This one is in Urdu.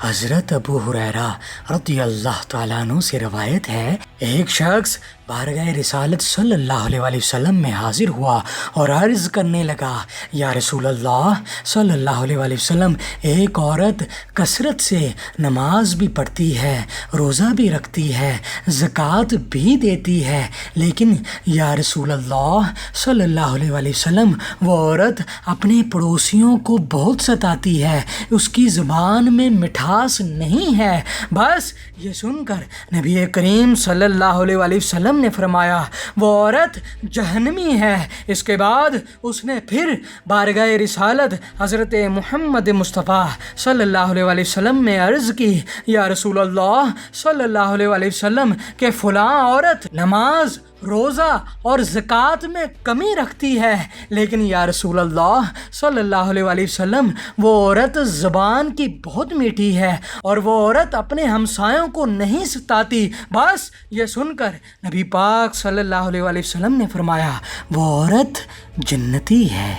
حضرت ابو ہریرہ رضی اللہ تعالیٰ عنہ سے روایت ہے، ایک شخص بارگاہ رسالت صلی اللہ علیہ وآلہ وسلم میں حاضر ہوا اور عرض کرنے لگا، یا رسول اللہ صلی اللہ علیہ وآلہ وسلم، ایک عورت کثرت سے نماز بھی پڑھتی ہے، روزہ بھی رکھتی ہے، زکوٰۃ بھی دیتی ہے، لیکن یا رسول اللہ صلی اللہ علیہ وآلہ وسلم، وہ عورت اپنے پڑوسیوں کو بہت ستاتی ہے، اس کی زبان میں مٹھاس نہیں ہے۔ بس یہ سن کر نبی کریم صلی اللہ علیہ وآلہ وسلم نے فرمایا، وہ عورت جہنمی ہے۔ اس کے بعد اس نے پھر بارگاہ رسالت حضرت محمد مصطفیٰ صلی اللہ علیہ وآلہ وسلم میں عرض کی، یا رسول اللہ صلی اللہ علیہ وآلہ وسلم، کہ فلاں عورت نماز، روزہ اور زکوٰۃ میں کمی رکھتی ہے، لیکن یا رسول اللہ صلی اللہ علیہ وآلہ وسلم، وہ عورت زبان کی بہت میٹھی ہے اور وہ عورت اپنے ہمسایوں کو نہیں ستاتی۔ بس یہ سن کر نبی پاک صلی اللہ علیہ وآلہ وسلم نے فرمایا، وہ عورت جنتی ہے۔